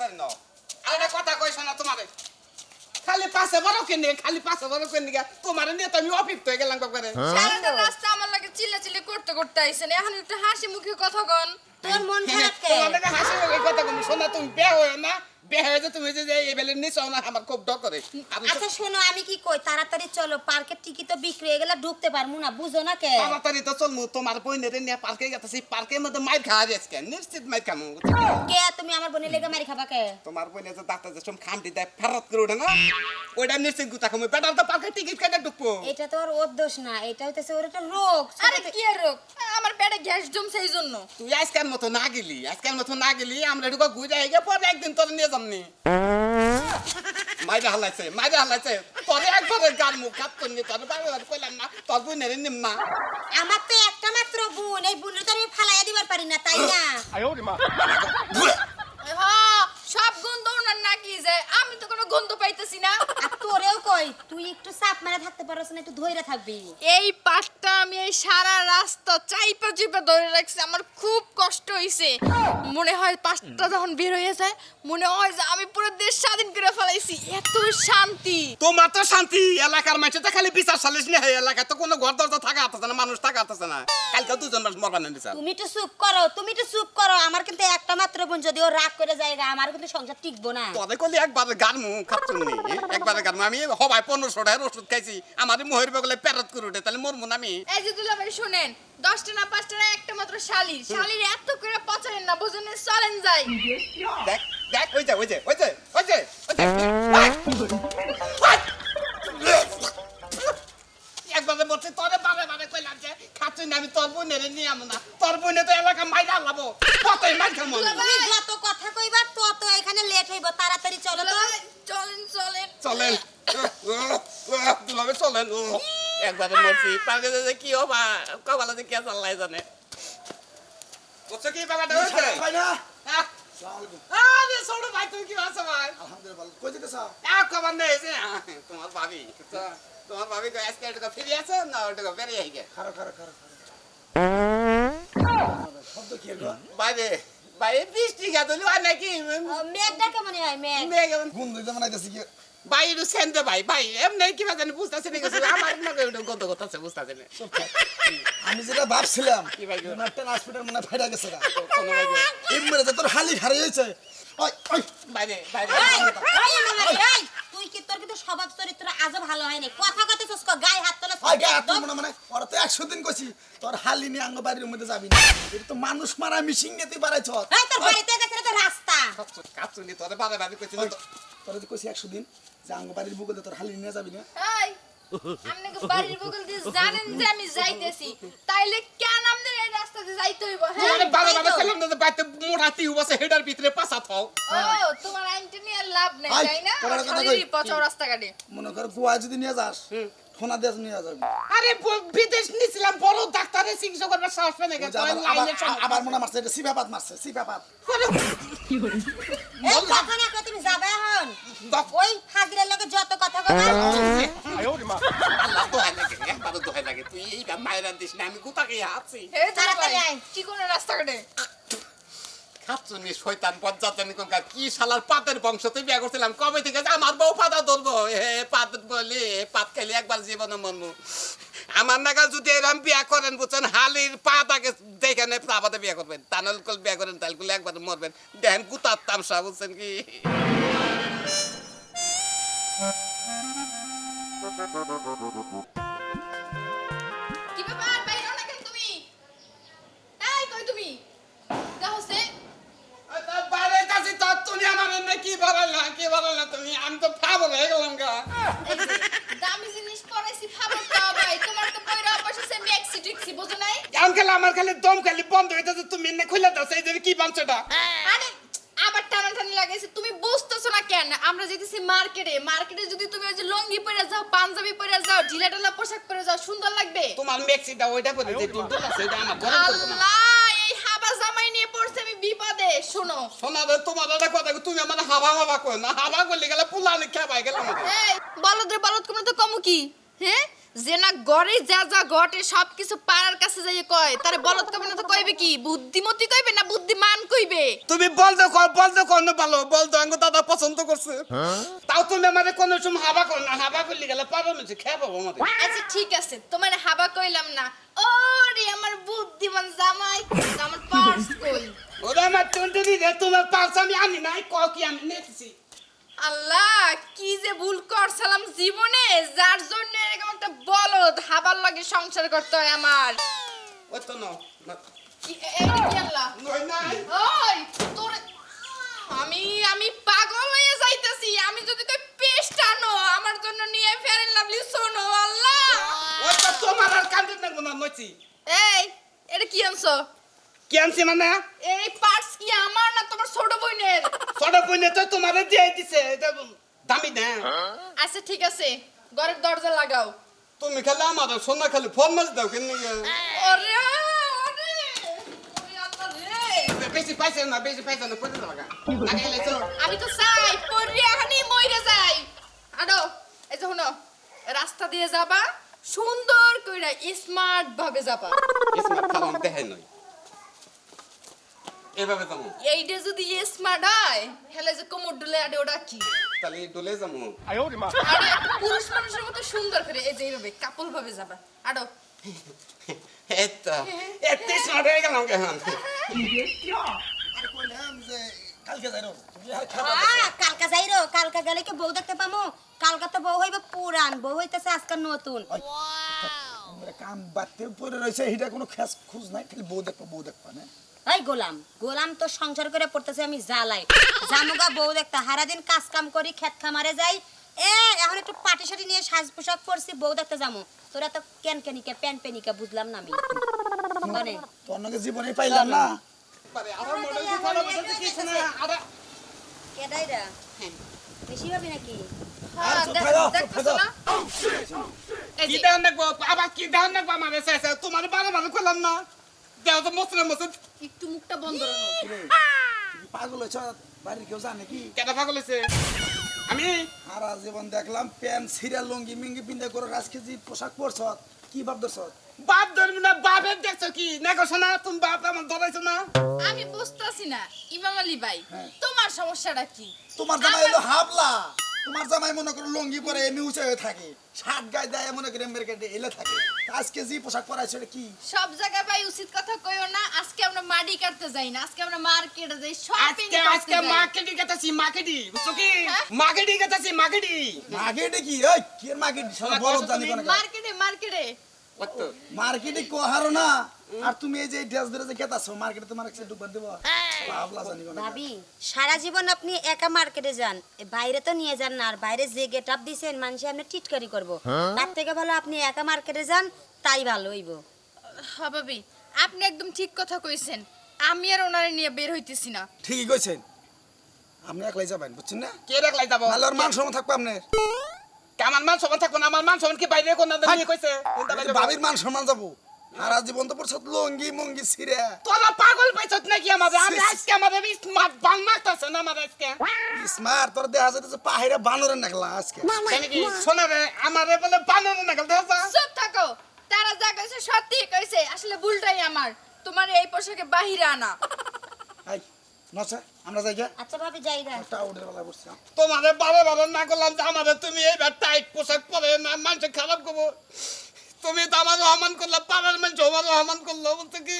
তাড়াতাড়ি নাও আরে কথা কইছ না তোমারে খালি পাশে বড় কেনে খালি পাশে বড় কেনে তোমারে নিয়ে তো আমি অফিস হয়ে গেলাম করে সারাটা রাস্তা আমার লাগে চিল্লাচিল্লি করতে করতে আইছেন এখন একটু হাসি মুখে কথা কন তোর মন খারাপ কে তোমাদের হাসি মুখে কথা কম শোনা তুমি বিয়ে হয় না বিয়ে হয়ে যে তুমি যে এই বেলে নিছো না আমার খুব ডর করে আচ্ছা শোনো আমি কি কই তাড়াতাড়ি চলো পার্কের টিকিট তো বিক্রি হয়ে গেলে ঢুকতে পারমু না বুঝো না কে তাড়াতাড়ি তো চলমু তোমার বইনের নিয়ে পার্কে গেছে সেই পার্কের মধ্যে মাইর খাওয়া যাচ্ছে কেন নিশ্চিত মাইর খামু কে তুমি আমার বোনের লেগে মারি খাবা কে তোমার বইনে যে ডাক্তার যে সব খামটি দেয় ফেরত করে ওঠে না ওইটা নিশ্চিত গুতা খামু বেটার তো পার্কে টিকিট কেটে ঢুকবো এটা তো আর ওর দোষ না এটা হইতেছে ওর একটা রোগ আরে কি আর রোগ আমার পেটে গ্যাস জমছে এই জন্য তুই আজকের মতো না গেলি আমরা ঢুকা ঘুরে আইগে পরে একদিন তোর নিয়ে যামনি মাইরা হালাইছে তোরে একবারে গার মুখ কাট করনি তোর বাবার কইলাম না তোর বইনের নিম না আমার তো একটা মাত্র বোন এই বোনের তো আমি ফালাইয়া দিবার পারি না তাই না হ্যাঁ সব গন্ধ ওনার নাকি যে আমি তো কোনো গন্ধ পাইতেছি না আর তোরেও কই তুই একটু চাপ মেরে থাকতে পারছ না একটু ধইরা থাকবি এই পাটটা আমি এই সারা রাস্তা চাইপা চিপা ধরে রাখছি আমার খুব কষ্ট হইছে মনে হয় পাটটা যখন বের হয়ে যায় মনে হয় যে আমি পুরো দেশ স্বাধীন করে ফেলাইছি এত শান্তি তোমার তো শান্তি এলাকার মানুষ তো খালি বিচার সালিশ নিয়ে এলাকায় তো কোনো ঘর দরজা থাকা আসতেছে না মানুষ থাকা আসতেছে না কালকে দুজন মানুষ মরবা না দিছে তুমি একটু চুপ করো আমার কিন্তু একটা মাত্র বোন যদি ও রাগ করে যায় আমার কিন্তু সংসার টিকবো না তোরে কলি একবার গারমু খাচ্ছুনি একবার গারমু আমি হবাই 1500 টাকার ওষুধ খাইছি আমার মোহের বগলে পেরত করে উঠে তাহলে মরমু না আমি এই যে দুলাভাই শুনেন 10টা না 5টা না একটা মাত্র শালির এত করে পচারেন না বুঝেন চলেন যাই দেখ ওই যে একবারে বলছি তোরে বারে কইলাম যে খাচ্ছুনি আমি তোর বোনের নিয়ে আমু না তোর বোনে তো এলাকা মাইরা লাবো কতই মাইর খামু তুমি যত কথা কইবা তত এখানে লেট হইব তাড়াতাড়ি চলো তো চলেন দুলাবে চলেন একবারে মরছি পার্কে যে কি হবা কবালা যে কে চাল্লাই জানে বুঝছো কি বাবাটা হয়েছে ভাই না আরে ছোট ভাই তুমি কি আছো ভাই আলহামদুলিল্লাহ ভালো কই যেতেছ খবর নেই যে তোমার ভাবি তো আজকে একটু ফিরে আছে না একটু বেরিয়ে আইগে খারো শব্দ কি এর ভাই বৃষ্টি গাদলি আর নাকি মেঘটা কেমন হয় মেঘ গুণ দিতে বানাইতেছি কি ভাই একটু সেন্টে ভাই এমনি কি জানি বুঝতেছি না কিছু আমার না একটু গন্ধ করতেছে বুঝতেছি না আমি যেটা ভাবছিলাম কি ভাই গো? একটা হসপিটাল মনে ফাইটা গেছে না কোনো ভাই গো? এমরে যে তোর হালি খারে হইছে ওই ভাই তুই কি তোর কিন্তু স্বভাব চরিত্র আজও ভালো হয় না কথা কথা চস্ক গায়ে হাত তোলা ওই গা তুই মনে ওরা তো 100 দিন কইছি তোর হালি নি আঙ্গ বাড়ির মধ্যে যাবি না এটা তো মানুষ মারা মিশিং নিয়ে তুই বাড়াইছ এই তোর বাড়িতে গেছে তো রাস্তা কাচ্চুনি তোরে বারে কইছিল তো তোর যে কইছি 100 দিন যে আঙ্গ বাড়ির বুগলে তোর হালি নিয়ে যাবি না এই আপনি বাড়ির বগল দিয়ে জানেন যে আমি যাইতেছি তাইলে কেন আপনার এই রাস্তা দিয়ে যাইতে হইব হ্যাঁ আরে বারে কইলাম না যে বাইতে মোড়াতি উবাসে হেডার ভিতরে পাছা থাও ও তোমার আইনটা নিয়ে লাভ নাই আই, তাই না তোর একটা কথা শালিরই কই। পচাও রাস্তা কাটে মনে কর গোয়া যদি নিয়ে যাস ফোনা দেশ নিয়ে যাবি আরে বিদেশ নিছিলাম বড় ডাক্তারের চিকিৎসা করবার সাহস পেয়ে ওই যে গেছে আবার মনে মারছে এটা সিপাপাত মারছে সিপাপাত এই কথা না কই তুমি যাবে এখন ওই ফাজিলের লগে যত কথা কইবা আল্লাহ তো হয় লাগে তুই এই মায়েরা দিস না আমি কোথাকে আছি হে তাড়াতাড়ি তাড়াতাড়ি আয়। কি কোন রাস্তা কাটে খাচ্ছুনি শয়তান বজ্জাতানি কোনকার কি শালার পাতের বংশ তুই বিয়ে করছিলাম কবে থেকে যে আমার বউ পাতা ধরবো হে পাত বলি পাত খাইলে একবার জীবনে মরমু আমার নাগাল যদি এরম বিয়া করেন বুঝছেন হালির পাত আগে দেখে নেই তারপরে বিয়া করবেন তানল কল বিয়া করেন তাহলে করলে একবার মরবেন দেখেন কুতার তামসা বুঝছেন কি কি ব্যাপার বাইরে না কেন তুমি এই কই তুমি দেখো সে বাইরে কাছে তো তুমি আমার এনে কি বলালা তুমি আমি তো ফাবল হয়ে গেলাম গা এই যে, দামি জিনিস পরাইছি খাবার দাও ভাই তোমার তো পয়রা বসেছে ম্যাক্সি ট্রিক্সি বুঝো নাই আমার খালি দম খালি বন্ধ হইতেছে তুমি এনে খুলে দাও সেই যে কি বাঞ্চটা আরে আবার টানাটানি লাগাইছে তুমি বুঝতেছো না কেন আমরা যেতেছি মার্কেটে যদি তুমি ওই যে লঙ্গি পরে যাও পাঞ্জাবি পরে যাও ঢিলাঢালা পোশাক পরে যাও সুন্দর লাগবে তোমার মেক্সিটা ওইটা পরে যে টুলটুল আছে এটা আমার ঘরে করব না আল্লাহ এই হাবা জামাই নিয়ে পড়ছে আমি বিপদে শোনো শোনা রে তোমার একটা কথা তুমি আমার হাবা কই না হাবা করলে গেলে পুলানি খেয়ে পাই গেলাম এই বলদ রে বলদ কোন তো কম কি হ্যাঁ যে না ঘরে যা যা ঘটে সবকিছু পাড়ার কাছে যাইয়ে কয় তারে বলত কবে না তো কইবে কি বুদ্ধিমতী কইবে না বুদ্ধিমান কইবে তুমি বলতো কোন ভালো বলতো আঙ্গ দাদা পছন্দ করছে তাও তুমি আমারে কোন সময় হাবা কর না হাবা করলি গেলে পাবো না খেয়ে পাবো আমাদের আচ্ছা ঠিক আছে তোমার হাবা কইলাম না ও রে আমার বুদ্ধিমান জামাই আমার পার্স কই ওরা আমার টুনটুনি রে তোমার পার্স আমি আনি নাই কি আমি নেছি আল্লাহ কি যে ভুল করছিলাম জীবনে যার জন্য এরকম একটা বলদ হাবার লাগে সংসার করতে হয় আমার ওই তো না এটা কি আল্লাহ নই নাই ওই তোর আমি পাগল হয়ে যাইতেছি আমি যদি কই পেস্ট আনো আমার জন্য নিয়ে ফেয়ার লাভলি শোনো আল্লাহ ওই তো তোমার আর কান্দে না না নইছি এই এটা কি আনছো কি আনছি মানে এই পার্টস কি আমার না তোমার ছোট বোনের ছোট বোনে তো তোমারে দিয়ে দিছে এটা দামি না আচ্ছা ঠিক আছে ঘরের দরজা লাগাও তুমি খালি আমার সোনা খালি ফোন মাছ দাও কেন ওরে ওরে ওরে আল্লাহ রে বেশি পয়সা না পয়সা লাগা লাগাইলে চলো আমি তো চাই পড়ি এখনই মইরা যাই আডো এই যে শুনো রাস্তা দিয়ে যাবা সুন্দর কইরা স্মার্ট ভাবে যাবা স্মার্ট খালাম দেখাই নয় এভাবে যাবো এইটা যদি স্মার্ট হয় হেলে যে কোমর ডুলে আডে ওটা কি তাহলে ডলে যাবো আরে পুরুষ মানুষের মতো সুন্দর করে এই যে এইভাবে কাপল ভাবে যাবা আডো এত স্মার্ট হয়ে গেলাম কেন আর কইলাম যে কালকে যাইরো কালকা যাইরো কালকা গেলে কি বউ দেখতে পামু কালকা তো বউ হইবে পুরান বউ হইতেছে আজকে নতুন আমরা কাম বাড়তে পড়ে রয়েছে এটা কোনো খেস খুঁজ নাই খালি বউ দেখবা না এই গোলাম তো সংসার করে পড়তেছে আমি জ্বালাই জানুগা বউ দেখতে হারাদিন কাজ কাম করি ক্ষেত খামারে যাই এখন একটু পাটি সাটি নিয়ে সাজ পোশাক পরছি বউ দেখতে যামু তোরা তো কেনকেনিকে প্যান বুঝলাম না আমি মানে তোর নাকি জীবনে পাইলাম না আমার মডেল কি ভালো বলতে কি শোনা আরে কেডাইরা বেশি হবে নাকি হ্যাঁ চুপ থাকো, চুপ দেখতেছো না এই কি যে দান দেখবো আবার কি দান দেখবো আমার এসে তোমার বারে করলাম না দেও তো মুসলিম একটু মুখটা বন্ধ রাখো তুই পাগল হয়েছ বাড়ির কেউ জানে কি কেটা পাগল হয়েছে আমি সারা জীবন দেখলাম প্যান্ট সিরিয়াল লুঙ্গি মিঙ্গি পিন্ধে করে রাজকেজি পোশাক পরছ কি ভাব ধরছ বাপ ধরবি না বাপের দেখছো কি দেখো শোনা তুমি বাপ আমার ধরাইছো না আমি বুঝতাছি না ইমাম আলী ভাই হ্যাঁ। তোমার সমস্যাটা কি তোমার জামাই হলো হাবলা তোমার জামাই মনে করো লুঙ্গি পরে এমনি উঁচে হয়ে থাকে শার্ট গায়ে দেয় মনে করে এমবের কেটে এলে থাকে আজকে যে পোশাক পরাইছো এটা কি সব জায়গায় ভাই উচিত কথা কইও না আজকে আমরা মাটি কাটতে যাই না আজকে আমরা মার্কেটে যাই শপিং আজকে মার্কেটিং গেতাছি মার্কেটিং বুঝছো কি হ্যাঁ? মার্কেটিং গেতাছি মার্কেটিং মার্কেটে কি ওই কি এর মার্কেট সারা বড় জানি কোন মার্কেটে কত মার্কেটে কো হারো না আর তুমি এই যে ড্রেস ধরে যে কেতাছো মার্কেটে তোমার কাছে ঢুকবার দেব হাবলা জানি কোন ভাবি সারা জীবন আপনি একা মার্কেটে যান বাইরে তো নিয়ে যান না আর বাইরে যে গেট আপ দিছেন মানুষ আপনি টিটকারি করব তার থেকে ভালো আপনি একা মার্কেটে যান তাই ভালো হইব হ্যাঁ ভাবি আপনি একদম ঠিক কথা কইছেন আমি আর ওনারে নিয়ে বের হইতেছি না ঠিকই কইছেন আপনি একলাই যাবেন বুঝছেন না কে রাখলাই যাবো নালে ওর মান সম্মান থাকবে আপনার আমার মান সমান থাকবো না আমার মান সমান কি বাইরে কোন দাদা নিয়ে কইছে ভাবির মান সম্মান যাবো সারা জীবন তো পড়ছ লঙ্গি মঙ্গি ছিঁড়ে তোরা পাগল পাইছত নাকি আমাদের আমি আজকে আমাদের স্মার্ট বাং মারতাছে না আমাদের আজকে স্মার্ট তোর দেখা যাচ্ছে পাহাড়ে বানরের নাকলা আজকে কেন কি শোনা রে আমারে বলে বানর না গেল দেখা চুপ থাকো তারা যা কইছে সত্যি কইছে আসলে ভুলটাই আমার তোমার এই পোশাকে বাহিরে আনা আই নচা আমরা যাই গা আচ্ছা ভাবি যাই গা টাউডের বেলা বসছি তোমারে বারে না করলাম যে আমাদের তুমি এইবার টাইট পোশাক পরে না মানুষ খারাপ করবো তুমি তো আমার রহমান করলে পাড়ার মানুষ আমার রহমান করলো বলতে কি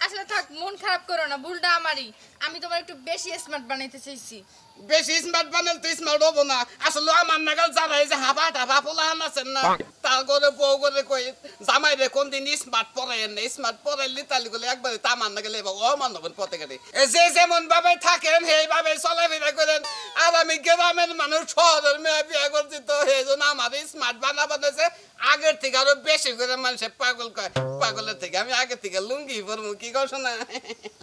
আসলে থাক মন খারাপ করো না ভুলটা আমারই আমি তোমার একটু বেশি স্মার্ট বানাইতে চাইছি বেশি স্মার্ট বানাল তো স্মার্ট হবো না আসলে আমার নাগাল যারা এই যে হাবা টাবা পোলা আনাছেন না তার করে বউ করে কই জামাই রে কোন দিন স্মার্ট পরে না স্মার্ট পরে লিতালি গেলে একবার তামান নাগালে ও মানবেন পথে গেলে যে যেমন ভাবে থাকেন সেইভাবে চলাফেরা করেন আর আমি গ্রামের মানুষ শহরের মেয়ে বিয়ে করছি তো সেই জন্য আমার স্মার্ট বানাইছে আগের থেকে আরো বেশি করে মানুষের পাগল কয় পাগলের থেকে আমি আগের থেকে লুঙ্গি পরবো কি করছো না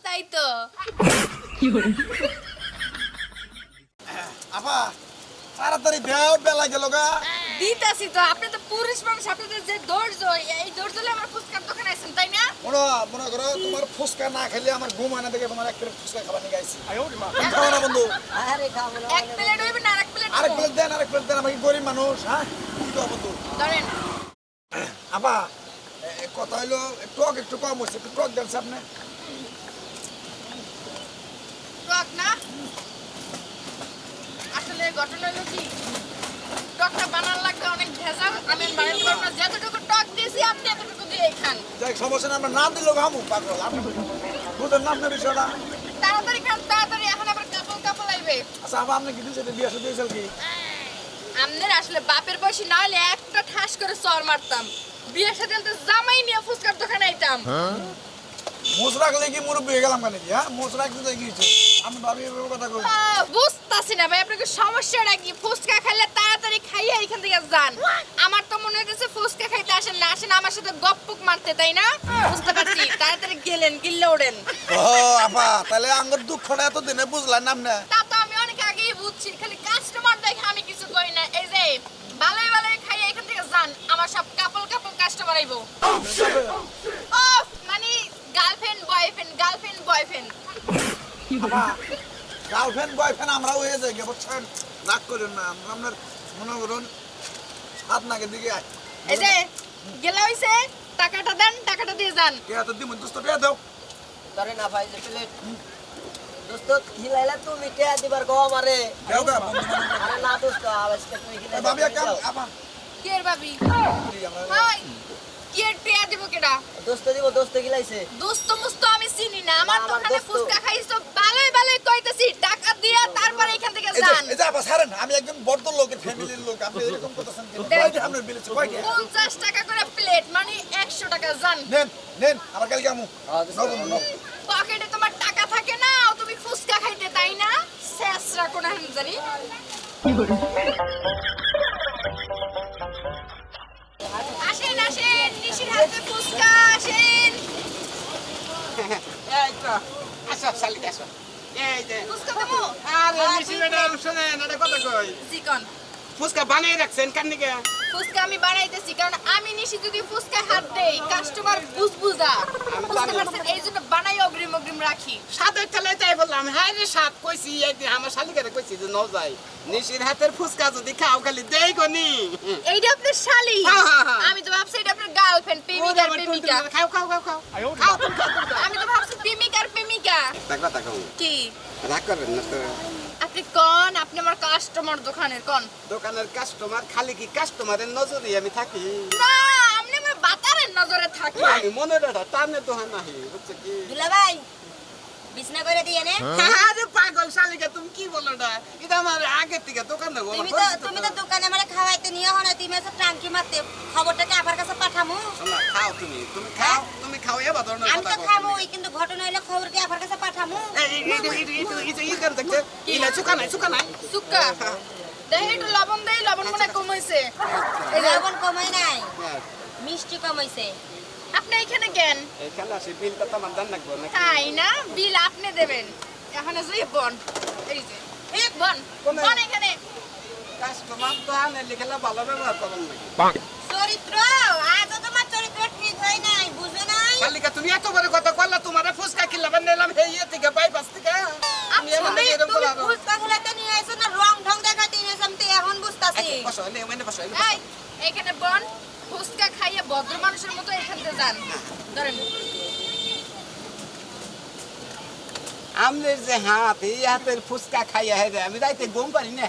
তাই তো আপা তাড়াতাড়ি দেও বেলা গেল গা দিতাছি তো আপনি তো পুরুষ মানুষ আপনাদের যে ধৈর্য এই ধৈর্যলে আমার ফুচকার দোকানে আছেন তাই না মনে করো তোমার ফুচকা না খেলে আমার ঘুম আনা দেখে তোমার এক প্লেট ফুচকা খাবার নিয়ে গাইছি খাও না বন্ধু আরে খাবো না এক প্লেট হইবে না আরেক প্লেট আরেক প্লেট দেন আমাকে গরিব মানুষ হ্যাঁ কি করবো বন্ধু ধরেন আপা কথা হইলো টক একটু কম হচ্ছে, একটু টক দেন আপনি। টক না আসলে ঘটনা হলো কি টকটা বানার লাগবে অনেক ভেজাল আমি বানাতে পারবো না যতটুকু টক দিয়েছি আপনি এতটুকু দিয়ে খান যাই সমস্যা না, আমরা না দিলেও খামু পাগল। আপনি বুঝলেন না আপনার বিষয়টা? তাড়াতাড়ি খান তাড়াতাড়ি এখন আবার কাপল কাপল আইবে আচ্ছা আপা আপনি কি দিয়েছেন বিয়ে সাথে দিয়েছেন কি? আমনের আসলে বাপের বয়সী না হলে একটা ঠাস করে চর মারতাম বিয়ের সাথে তো জামাই নিয়ে ফুচকার দোকানে আইতাম মোচ রাখলে কি মুরব্বী হয়ে গেলাম কেন? হ্যাঁ মোচ রাখতে যাই গিয়েছে আমি ভাবি এভাবে কথা কই। বুঝতাছি না ভাই আপনাকে সমস্যাটা কি ফুচকা খাইলে তাড়াতাড়ি খাইয়ে এখান থেকে যান আমার তো মনে হইতেছে ফুচকা খাইতে আসেন না আসেন আমার সাথে গপ্পুক মারতে তাই না বুঝতে পারছি তাড়াতাড়ি গেলেন গিল্লে ওড়েন ও আপা তাহলে আঙ্গুর দুঃখটা এত দিনে বুঝলেন না আপনি? তা তো আমি অনেক আগেই বুঝছি খালি কাস্টমার দেখে আমি কিছু করি না এই যে ভালোই ভালোই খাইয়ে এখান থেকে যান আমার সব কাপল কাপল কাস্টমার আইবো অফ মানে গার্লফ্রেন্ড বয়ফ্রেন্ড আপা গার্লফ্রেন্ড বয়ফ্রেন্ড আমরা হয়ে যাই গে বুঝছেন, রাগ করেন না। আমরা আপনার মনে করুন হাত নাকের দিকে আয়। এই যে গেলা হইছে টাকাটা দেন টাকাটা দিয়ে যান কে এত দিমু দোস্ত কে দাও? তরে না ভাই যে প্লেট দোস্ত হিলাইলা তুমি কে দিবার গো আমারে দাও গা বন্ধু বান্ধব। আরে না দোস্ত আজকে তুমি এই হিলাই ভাবি কাম আপা কি এর ভাবি বলি আমরা হাই কি এর টিয়া দিব কেডা দোস্ত দিব দোস্ত হিলাইছে দোস্ত মুস্ত আমি চিনি না আমার আমার দোকানে দোস্ত। ফুচকা খাইছো ভালোই ভালোই কইতাছি টাকা দিয়া তারপরে এখান থেকে যান এই যে আপা ছাড়েন, আমি একজন বড় লোকের ফ্যামিলির লোক, আপনি এরকম করতেছেন কেন? দেন। কয়টা আপনার বিল আছে কয়টা? 50 টাকা করে প্লেট মানে 100 টাকা যান নেন নেন আমার কালকে আমু। হ্যাঁ, দোস্ত। নাও বন্ধু, নাও। পকেটে তোমার টাকা থাকে না তুমি ফুচকা খাইতে তাই না শেষরা কোন হামজারি আসেন আসেন নিশির হাতে ফুচকা আসেন এই তো আসো শালিক আসো এই যে ফুচকা দেবো আরে মিশি ম্যাডাম শুনেন এটা কথা কই চিকন ফুচকা বানিয়ে রাখছেন কান্নিকে ফুচকা আমি বানাইতেছি কারণ আমি নিশি যদি ফুচকা হাত দেই কাস্টমার বুঝবুঝা বুঝতে পারছেন এই জন্য বানাই অগ্রিম অগ্রিম রাখি সাদের তেলে তাই বললাম হ্যাঁ রে সাত কইছি একদিন আমার শালিকারে কইছি যে ন যাই নিশির হাতের ফুচকা যদি খাও খালি দেই গনি এইটা আপনার শালি হ্যাঁ, হ্যাঁ, হ্যাঁ। আমি তো ভাবছি এটা আপনার গার্লফ্রেন্ড প্রেমিকার প্রেমিকা খাও খাও খাও খাও খাও তুমি খাও তুমি খাও। আমি তো ভাবছি প্রেমিকার প্রেমিকা দেখো দেখো কি রাগ করবেন না তো আপনি কোন আপনি আমার কাস্টমার দোকানের কোন দোকানের কাস্টমার খালি কি কাস্টমারের নজরে আমি থাকি না আপনি আমার বাতারের নজরে থাকি আমি মনে রাখা টানে দোহান নাহি বুঝছো কি দুলা ভাই বিছনা করে দিয়ে নে। আরে পাগল শালিকা তুমি কি বলো না এটা আমার আগে থেকে দোকান দেবো তুমি তো দোকানে আমারে খাওয়াইতে নিয়ে হনা তুমি এসে ট্রাঙ্কি মারতে খবরটাকে আপার কাছে পাঠামু। খাও তুমি খাও এবার ধরনের আমি তো খাবো কিন্তু ঘটনা হইলে খবরকে আপার কাছে পাঠামু। সুকা নাই সুক্কা দেখি একটু লবণ দেই লবণ মনে কম হইছে এই লবণ কমাই নাই, মিষ্টি কমাইছে। আপনি এখানে কেন এখানে আসি বিলটা তো আমার জান লাগবে না তাই না বিল আপনি দেবেন এখানে যে বন এই যে এই বন কোনে? বন এখানে কাস্টমার তো আনে লিখলে ভালো ব্যবহার করেন নাকি চরিত্র আজও তোমার চরিত্র ঠিক হয় নাই, বুঝো নাই? শালিকা তুমি এত বড় কথা কইলা তোমার ফুসকা কিলাবেন নিলাম এই থেকে বাইপাস থেকে আমি এমন তুমি এরকম তুমি করব ফুচকাগুলাতে নিয়ে আইছো না রং ঢং দেখাতে নিয়ে আইছো, আমি তো এখন বুঝতাছি। বসো এনে বসো এই এখানে বন ফুচকা খাইয়ে ভদ্র মানুষের মতো এখানে যান ধরেন আমনের যে হাত এই হাতের ফুসকা খাইয়া হে আমি রাইতে ঘুম পারি না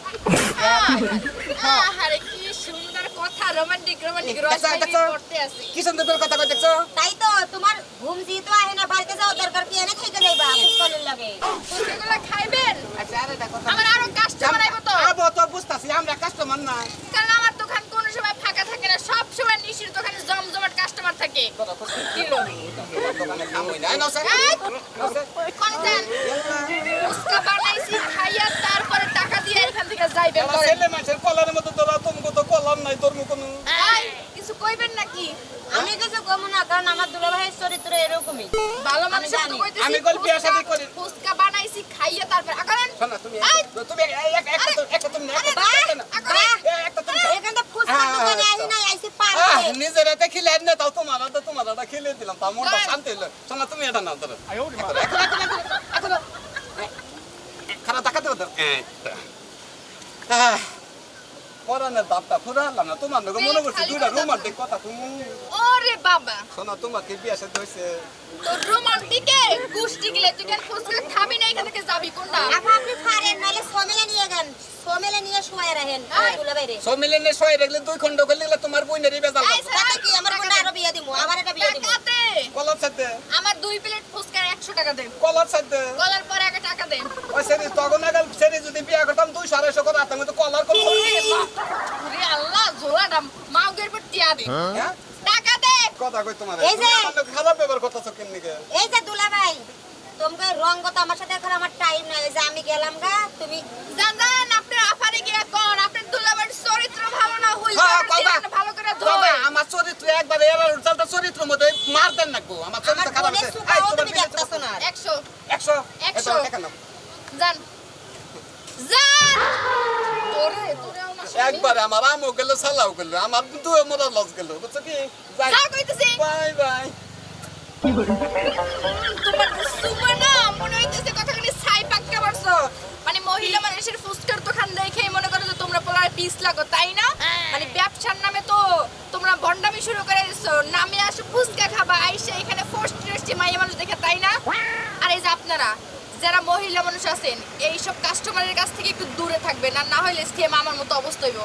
আরে কি সুন্দর কথা রোমান্টিক রোমান্টিক দেখো, রস দেখো। করতে আছে কি সুন্দর কথা কই দেখছো তাই তো তোমার ঘুম যেহেতু আহে না, বাড়িতে যাও দরকার কি এনে থেকে যাইবা ফুচকালের লাগে। ফুচকাগুলো খাইবেন আচ্ছা আরে দেখো আমার আরো কাস্টমার আইবো তো আবো তো বুঝতাছি আমরা কাস্টমার না কারণ আমার দোকান কোনো সময় ফাঁকা থাকে না সব সময় নিশির দোকানে জমজমাট কাস্টমার থাকে কিলো দোকানে খামই না নাও স্যার কোন দেন ফুচকা বানাইছি খাইয়া তারপরে টাকা দিয়ে এখান থেকে যাইবেন আমার ধরেন ছেলে মানুষের কলারের মতো তোরা তুমি তো কলার নাই তোর কোনো এই, কিছু কইবেন নাকি আমি কিছু কমু না, কারণ আমার দুলা ভাইয়ের চরিত্র এরকমই। ভালো মানুষের জানি। তো কইতেছি আমি কল বিয়া শাদী করি। ফুচকা বানাইছি খাইয়া তারপরে আকারেন শোনা তুমি এই! তুমি একটা তুমি একটা তুমি এখানটা ফুচকার দোকানে আহি নাই, আইছি পার্কে। নিজের হাতে খেলে না তাও তোমার হাতে খেলে দিলাম তা মনটা শান্তি হলো শোনা তুমি এটা নাও ধরো খারাপ দেখা দেবো পরানের দাপটা ফুরালাম না তোমার নাকি মনে করছি দুইটা রোমান্টিক কথা তুমি ওরে বাবা শোনো তোমাকে বিয়ে সাথে হয়েছে তোর রোমান্টিকে গুষ্টি গিলে তুই কেন ফুসকা খাবি না এখান থেকে যাবি কোনটা আপা আপনি পারেন নাহলে সোমেলে নিয়ে যান সোমেলে নিয়ে শুয়ে রাখেন দুলা বাইরে সব মিলে নে সই রাখলে দুই খন্ড করলে গেলে তোমার বইনেরই বেজাল এই স্যার, টাকা কি আমার বোন আরো বিয়ে দিমু আমার একটা বিয়ে দিমু টাকা দে। কলার সাথে আমার 2 প্লেট ফুসকার 100 টাকা দে কলার সাথে কলার পরে আগে টাকা দে ওই সেরি তখন আগে সেরি যদি বিয়ে করতাম 200-250 করে আমি তো কলার করব ওরে আল্লাহ জোড়াটা মাউগের পর টিয়া দে হ্যাঁ টাকা দে কথা কই তোমার এই যে- খারাপ ব্যবহার করতেছো কেন নিকে এই যে দুলা ভাই তোমাকে রঙ্গ তো আমার সাথে এখন আমার টাইম নাই এই যে আমি গেলাম গা তুমি জান আপনার আফারে গিয়া কোন আপনার দুলাবার চরিত্র ভালো না হইল হ্যাঁ, কথা। ভালো করে তবে ধোয় আমার চরিত্র একবার এবার উল্টালটা চরিত্র মধ্যে মার দেন নাকবো আমার আমার চরিত্র খারাপ বোনের আছে সুখাও তুমি দেখতাছো না 100 100 100 এখানে জান জান তোরে তোরে আমার সাথে- একবার আমার আমও গেল সালাও গেল আমার দুয়ে মোরা লস গেল বুঝছো কি যাই যা কইতেছি বাই বাই তোমার সুমা না মনে হইতেছে কতখানি ছাই পাক্কা মারছো মানে মহিলা মানুষের ফুসকার দোকান দেখেই মনে করো যে তোমরা পোলার পিস লাগো তাই না মানে ব্যবসার নামে তো তোমরা ভন্ডামি শুরু করে দিছো নামে আসো ফুসকা খাবা আইসা এখানে ফোর্স টেস্টি মাইয়া মানুষ দেখে তাই না আর এই যে আপনারা যারা মহিলা মানুষ আছেন এইসব কাস্টমারের কাছ থেকে একটু দূরে থাকবেন আর না হইলে সেম আমার মতো অবস্থা হইব